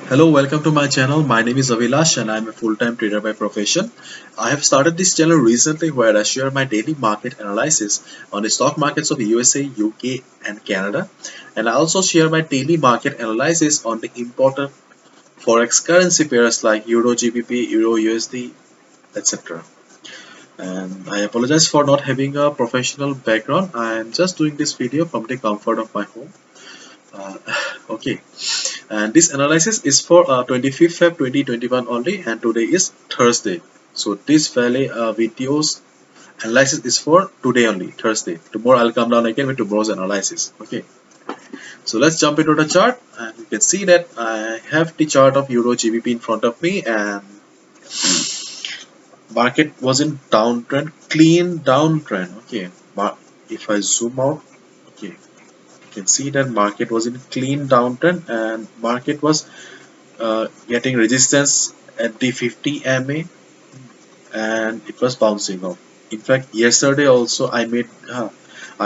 Hello, welcome to my channel. My name is Avilash and I'm a full-time trader by profession. I have started this channel recently where I share my daily market analysis on the stock markets of USA, UK and Canada. And I also share my daily market analysis on the important Forex currency pairs like Euro GBP, Euro USD, etc. And I apologize for not having a professional background. I am just doing this video from the comfort of my home. Uh, okay. And this analysis is for 25th Feb 2021 only, and today is Thursday. So this value videos analysis is for today only, Thursday. Tomorrow I'll come down again with tomorrow's analysis. Okay, so let's jump into the chart, and you can see that I have the chart of Euro GBP in front of me, and market was in downtrend, clean downtrend. Okay, if I zoom out, okay, you can see that market was in clean downtrend, and market was getting resistance at the 50 MA, and it was bouncing off. In fact, yesterday also I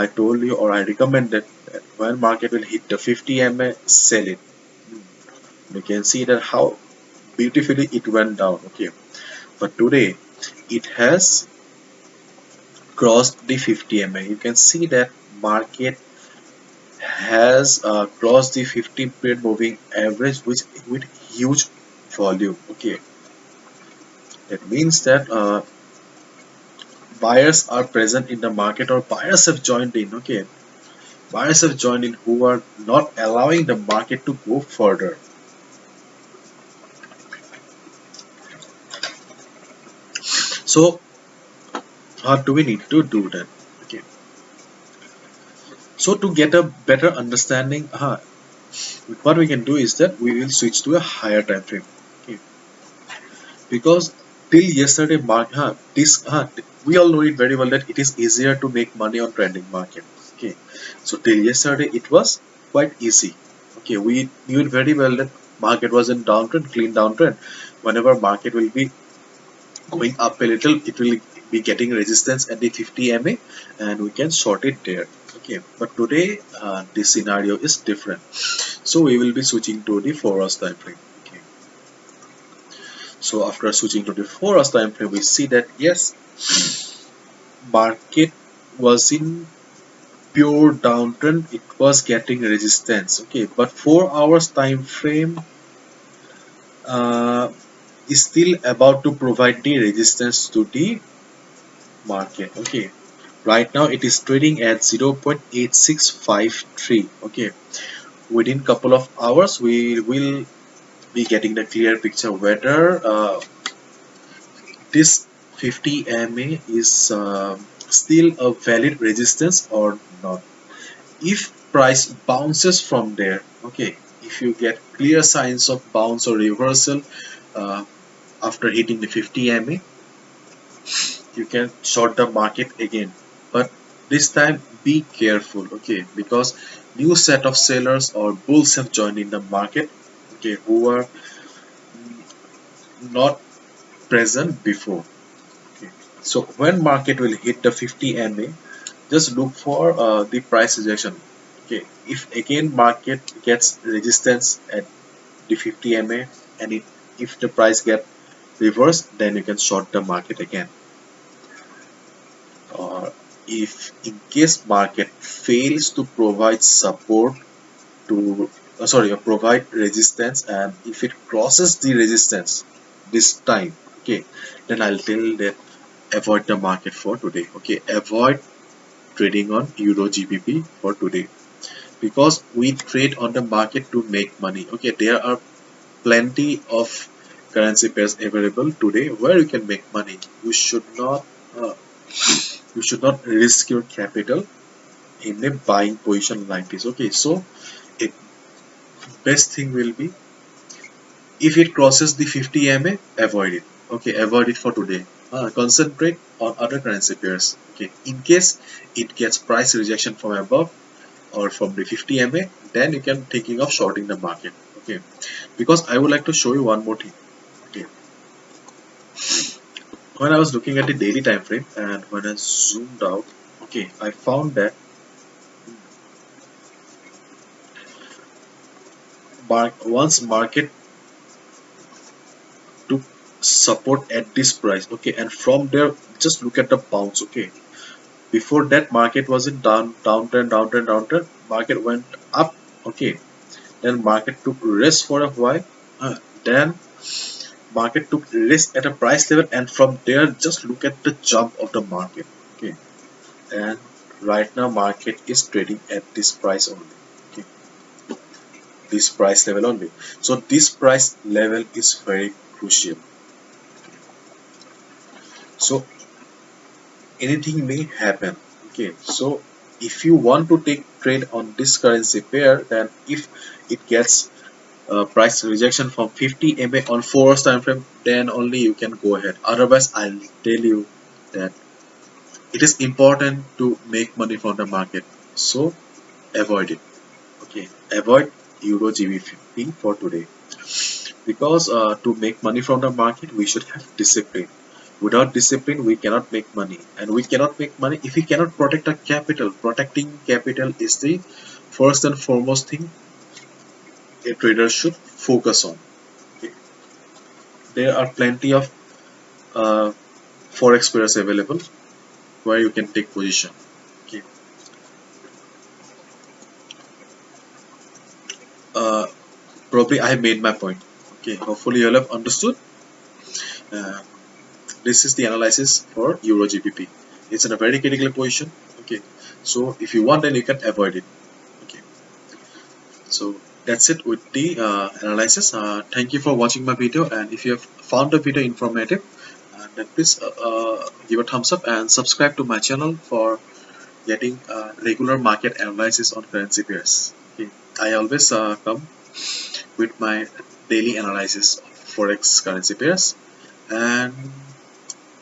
told you, or I recommended that when market will hit the 50 MA, sell it. You can see that how beautifully it went down. Okay, but today it has crossed the 50 MA. You can see that market has crossed the 50-period moving average, which with huge volume. Okay, that means that buyers are present in the market, or buyers have joined in. Okay, buyers have joined in who are not allowing the market to go further. So what do we need to do then? Okay, so to get a better understanding, what we can do is that we will switch to a higher time frame. Okay, because till yesterday this we all know it very well that it is easier to make money on trending market. Okay, so till yesterday it was quite easy. Okay, we knew it very well that market was in downtrend, clean downtrend. Whenever market will be going up a little, it will be getting resistance at the 50 MA, and we can short it there. Okay, but today this scenario is different, so we will be switching to the 4 hours time frame. Okay, so after switching to the 4 hours time frame, we see that yes, market was in pure downtrend, it was getting resistance. Okay, but 4 hours time frame uh, is still about to provide the resistance to the market. Okay, right now it is trading at 0.8653. Okay, within couple of hours we will be getting the clear picture whether this 50 MA is still a valid resistance or not. If price bounces from there, okay, if you get clear signs of bounce or reversal uh, after hitting the 50 MA, you can short the market again, but this time be careful. Okay, because new set of sellers or bulls have joined in the market, okay, who are not present before. Okay, so when market will hit the 50 MA, just look for the price rejection. Okay, if again market gets resistance at the 50 MA, and if the price get reversed, then you can short the market again. Or if in case market fails to provide support to provide resistance, and if it crosses the resistance this time, okay, then I'll tell that avoid the market for today. Okay, avoid trading on Euro GBP for today, because we trade on the market to make money. Okay, there are plenty of currency pairs available today where you can make money. Uh, you should not risk your capital in a buying position like this. Okay, so a best thing will be, if it crosses the 50 MA, avoid it. Okay, avoid it for today. Concentrate on other currency pairs. Okay, in case it gets price rejection from above or from the 50 MA, then you can thinking of shorting the market. Okay, because I would like to show you one more thing. Okay, when I was looking at the daily time frame and when I zoomed out, okay, I found that once market took support at this price, okay, and from there just look at the bounce, okay. Before that market was in downtrend, market went up, okay, then market took rest for a while, then market took risk at a price level, and from there just look at the jump of the market, okay. And right now market is trading at this price only, okay, this price level only. So this price level is very crucial. So anything may happen, okay. So if you want to take trade on this currency pair, then if it gets price rejection from 50 MA on 4 hours time frame, then only you can go ahead. Otherwise, I'll tell you that it is important to make money from the market, so avoid it, okay. Avoid Euro GBP for today, because to make money from the market we should have discipline. Without discipline we cannot make money, and we cannot make money if we cannot protect our capital. Protecting capital is the first and foremost thing a trader should focus on, okay. There are plenty of uh, forex pairs available where you can take position, okay. uh, Probably I have made my point, okay. Hopefully you all have understood. uh, this is the analysis for Euro GBP. It's in a very critical position, okay. So if you want, then you can avoid it, okay. So that's it with the analysis. Thank you for watching my video, and if you have found the video informative, then please give a thumbs up and subscribe to my channel for getting regular market analysis on currency pairs, okay. I always come with my daily analysis of forex currency pairs. And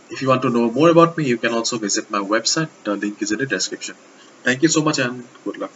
if you want to know more about me, you can also visit my website. The link is in the description. Thank you so much and good luck.